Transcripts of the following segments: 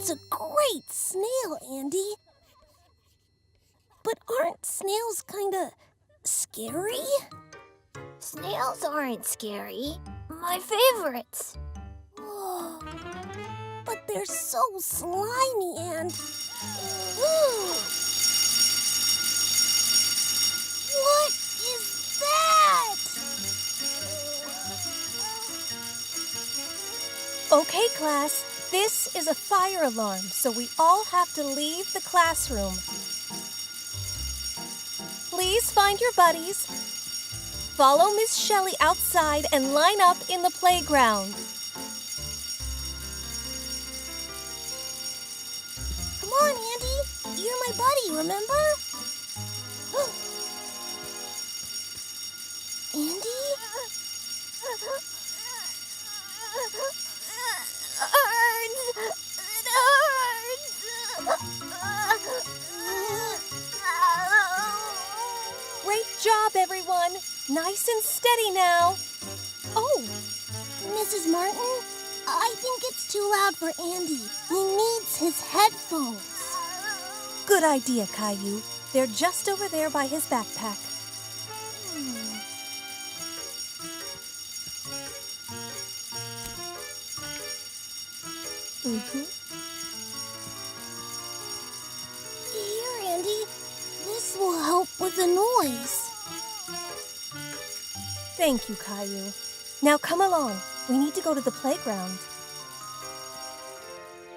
That's a great snail, Andy. But aren't snails kinda scary? Snails aren't scary. My favorites. Oh, but they're so slimy and... What is that? Okay, class, this is a fire alarm, so we all have to leave the classroom. Please find your buddies. Follow Miss Shelley outside and line up in the playground. Come on, Andy. You're my buddy, remember? Andy? Great job, everyone. Nice and steady now. Oh, Mrs. Martin, I think it's too loud for Andy. He needs his headphones. good idea, Caillou. They're just over there by his backpack. Here, Andy. This will help with the noise. Thank you, Caillou. Now come along. We need to go to the playground.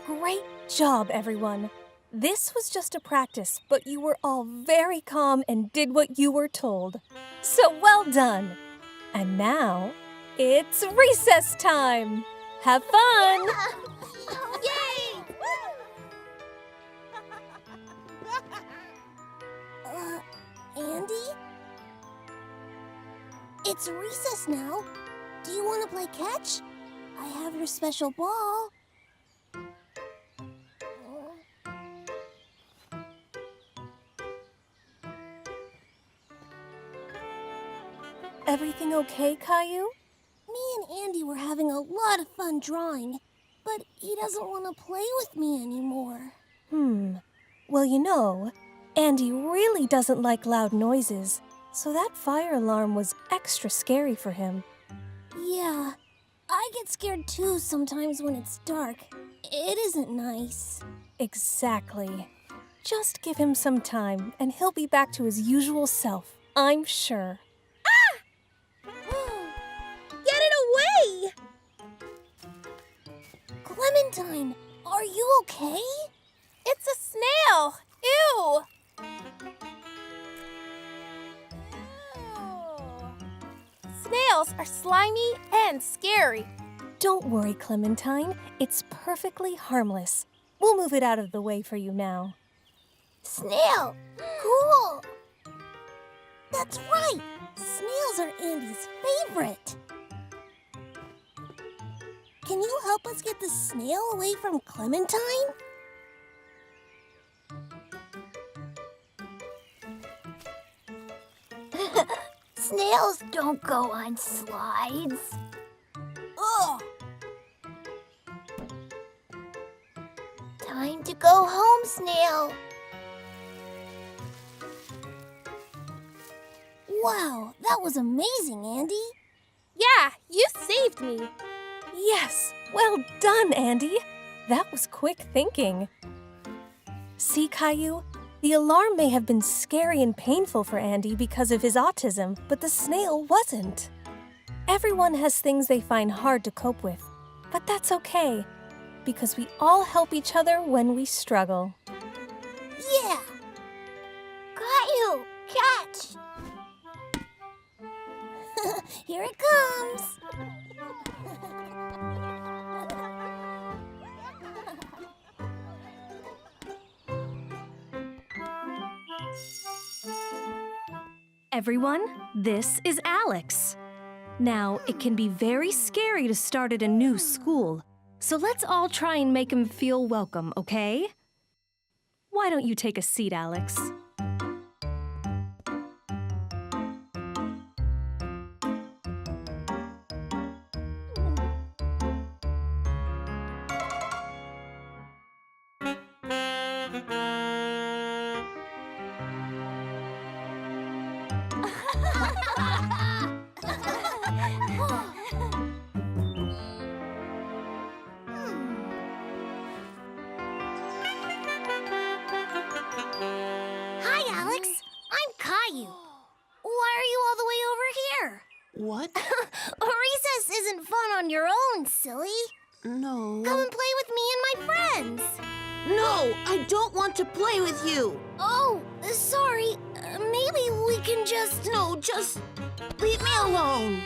Great job, everyone. This was just a practice, but you were all very calm and did what you were told. So well done. And now, it's recess time. Have fun! Yay! Andy? It's recess now. Do you want to play catch? I have your special ball. Everything okay, Caillou? Me and Andy were having a lot of fun drawing, but he doesn't want to play with me anymore. Well, you know, Andy really doesn't like loud noises, so that fire alarm was extra scary for him. Yeah, I get scared too sometimes when it's dark. It isn't nice. Exactly. Just give him some time, and he'll be back to his usual self, I'm sure. Get it away! Clementine, are you okay? It's a snail! Ew! Snails are slimy and scary. Don't worry, Clementine. It's perfectly harmless. We'll move it out of the way for you now. Snail! Cool! That's right! Snails are Andy's favorite. Can you help us get the snail away from Clementine? Snails don't go on slides. Ugh! Time to go home, Snail. Wow, that was amazing, Andy. Yeah, you saved me. Yes, well done, Andy. That was quick thinking. See, Caillou? The alarm may have been scary and painful for Andy because of his autism, but the snail wasn't. Everyone has things they find hard to cope with, but that's okay, because we all help each other when we struggle. Yeah! Caillou, catch! Here it comes! Everyone, this is Alex. Now, it can be very scary to start at a new school, so let's all try and make him feel welcome, okay? Why don't you take a seat, Alex? Hi, Alex. I'm Caillou. Why are you all the way over here? What? Recess isn't fun on your own, silly. No. Come and play with me and my friends. No, I don't want to play with you. Oh, sorry. Maybe we can just... No, just leave me alone.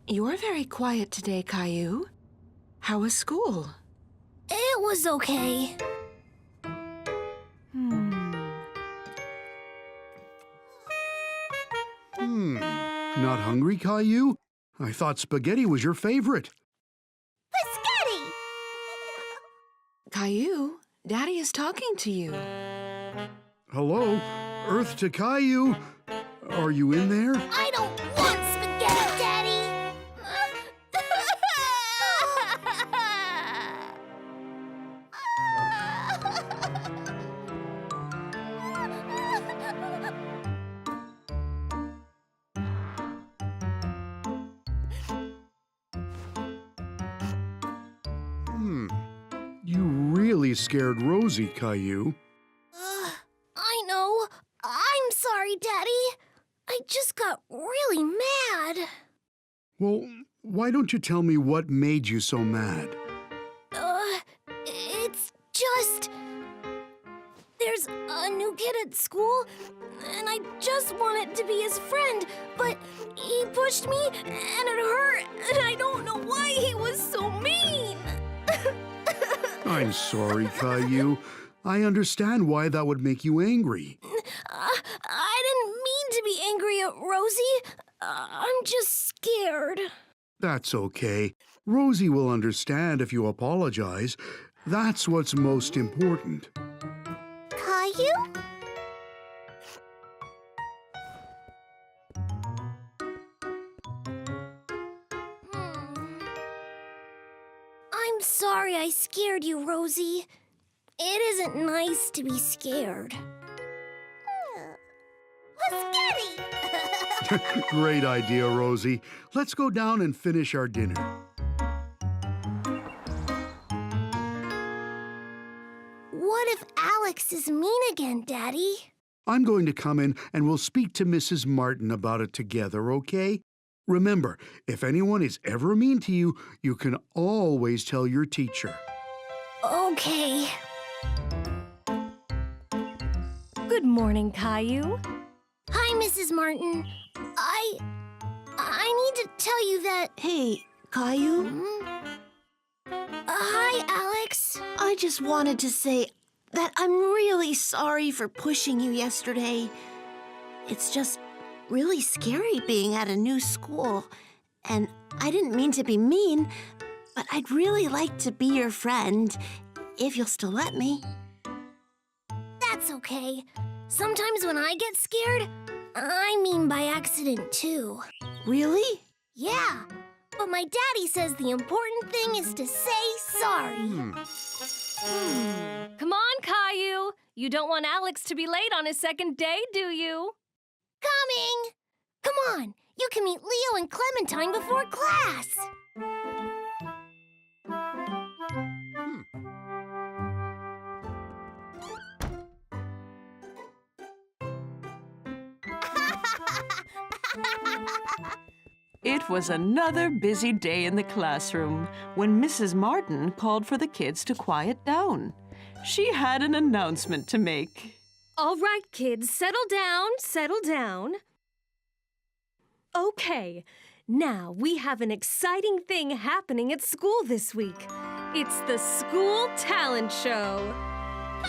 You're very quiet today, Caillou. How was school? It was okay. Not hungry, Caillou? I thought spaghetti was your favorite. Biscotti! Caillou, Daddy is talking to you. Hello? Earth to Caillou? Are you in there? I don't want spaghetti, Daddy! You really scared Rosie, Caillou. I know. I'm sorry, Daddy. I just got really mad. Well, why don't you tell me what made you so mad? It's just... There's a new kid at school, and I just wanted to be his friend, but he pushed me, and it hurt, and I don't know why he was so mean. I'm sorry, Caillou. I understand why that would make you angry. I didn't mean to be angry at Rosie. I'm just scared. That's okay. Rosie will understand if you apologize. That's what's most important. Caillou? I'm sorry I scared you, Rosie. It isn't nice to be scared. Spaghetti! Great idea, Rosie. Let's go down and finish our dinner. What if Alex is mean again, Daddy? I'm going to come in and we'll speak to Mrs. Martin about it together, okay? Remember, if anyone is ever mean to you, you can always tell your teacher. Okay. Good morning, Caillou. Hi, Mrs. Martin. I need to tell you that... Hey, Caillou, Hi, Alex. I just wanted to say that I'm really sorry for pushing you yesterday. It's just really scary being at a new school. And I didn't mean to be mean, but I'd really like to be your friend, if you'll still let me. That's okay. Sometimes when I get scared, I mean by accident too. Really? Yeah, but my daddy says the important thing is to say sorry. Come on, Caillou. You don't want Alex to be late on his second day, do you? Coming! Come on, you can meet Leo and Clementine before class. It was another busy day in the classroom when Mrs. Martin called for the kids to quiet down. She had an announcement to make. All right, kids, settle down, settle down. Okay, now we have an exciting thing happening at school this week. It's the school talent show.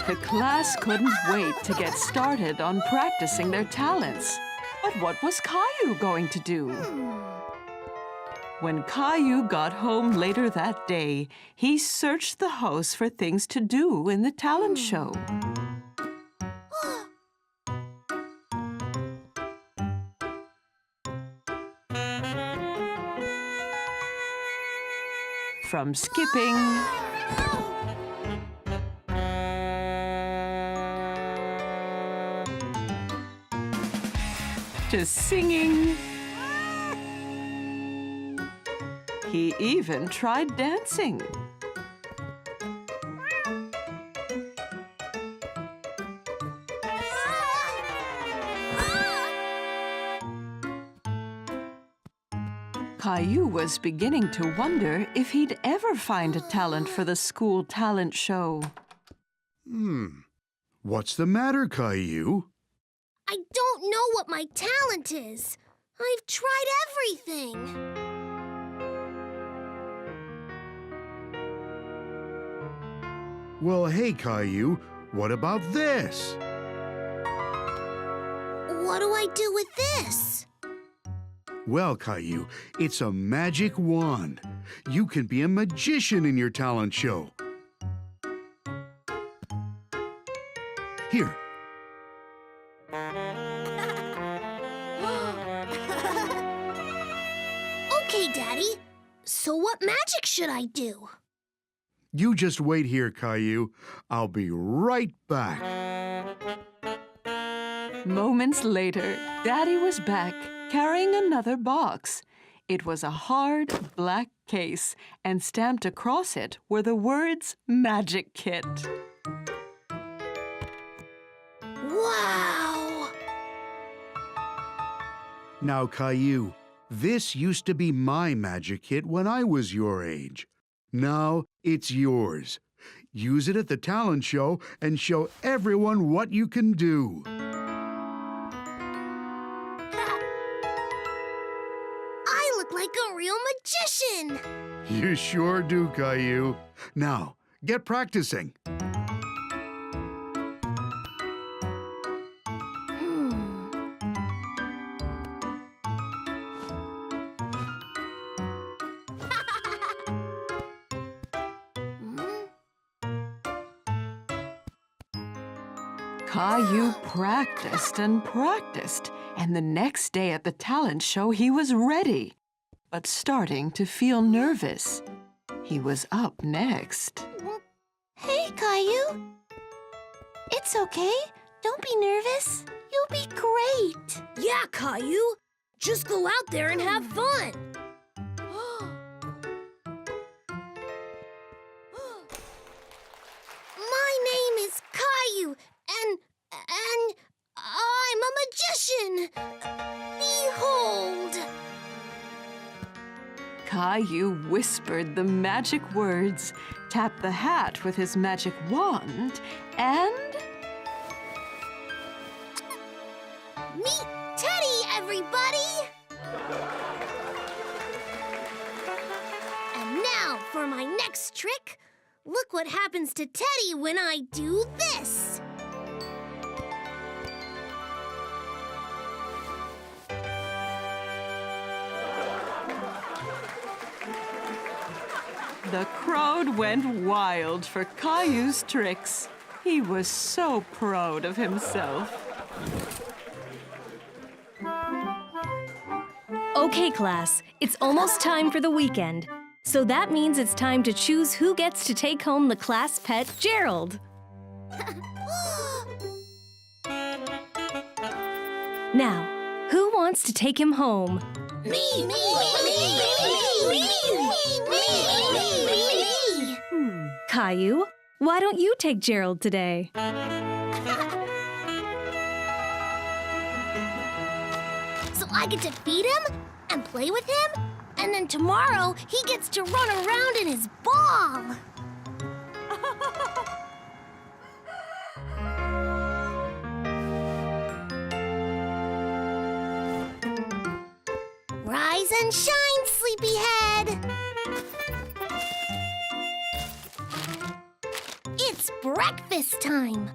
The class couldn't wait to get started on practicing their talents. But what was Caillou going to do? When Caillou got home later that day, he searched the house for things to do in the talent show. From skipping to singing. He even tried dancing. Caillou was beginning to wonder if he'd ever find a talent for the school talent show. What's the matter, Caillou? I don't know what my talent is. I've tried everything. Well, hey, Caillou, what about this? What do I do with this? Well, Caillou, it's a magic wand. You can be a magician in your talent show. Here. Okay, Daddy. So what magic should I do? You just wait here, Caillou. I'll be right back. Moments later, Daddy was back, carrying another box. It was a hard, black case, and stamped across it were the words Magic Kit. Wow! Now, Caillou, this used to be my magic kit when I was your age. Now it's yours. Use it at the talent show and show everyone what you can do. I look like a real magician! You sure do, Caillou. Now, get practicing. Caillou practiced and practiced, and the next day at the talent show he was ready, but starting to feel nervous. He was up next. Hey, Caillou. It's okay. Don't be nervous. You'll be great. Yeah, Caillou. Just go out there and have fun. My name is Caillou, and I'm a magician. Behold! Caillou whispered the magic words, tapped the hat with his magic wand, and... Meet Teddy, everybody! And now for my next trick. Look what happens to Teddy when I do this. The crowd went wild for Caillou's tricks. He was so proud of himself. Okay, class, it's almost time for the weekend. So that means it's time to choose who gets to take home the class pet, Gerald. Now, who wants to take him home? Me! Caillou, why don't you take Gerald today? So I get to feed him and play with him, and then tomorrow he gets to run around in his ball. Rise and shine, sleepyhead. It's breakfast time.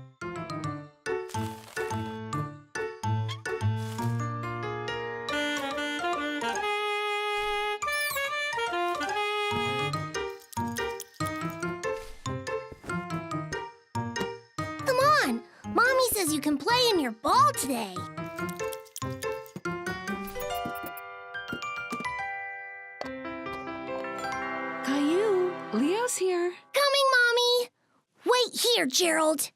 Come on, Mommy says you can play in your ball today. Caillou, Here, Gerald.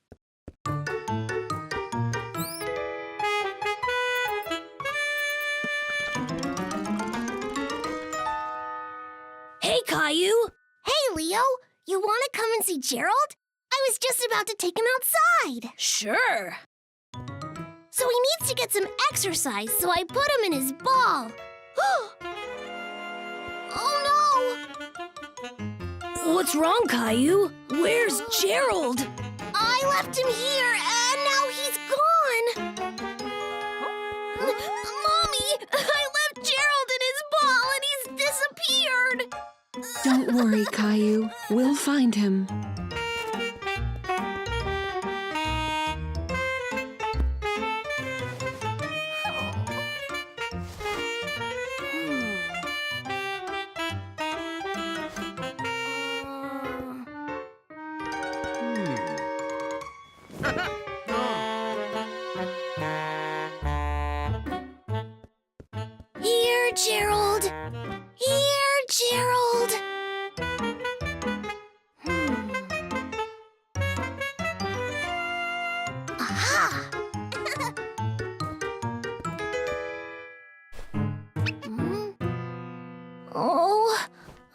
Hey, Caillou. Hey, Leo. You want to come and see Gerald? I was just about to take him outside. Sure. So he needs to get some exercise, so I put him in his ball. Oh, no! What's wrong, Caillou? Where's Gerald? I left him here, and now he's gone. Mommy, I left Gerald in his ball, and he's disappeared. Don't worry, Caillou. We'll find him. Here, Gerald. Here, Gerald. Aha! Oh,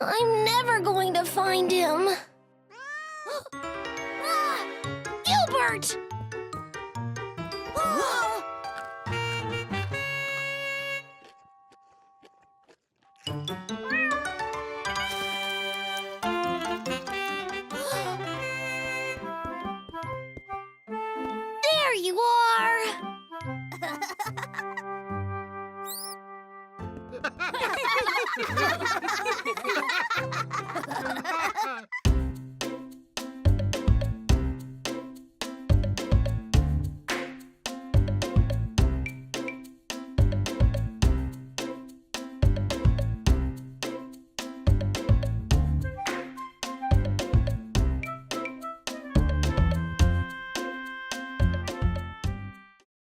I'm never going to find him. Ah, Gilbert! Ah! There you are!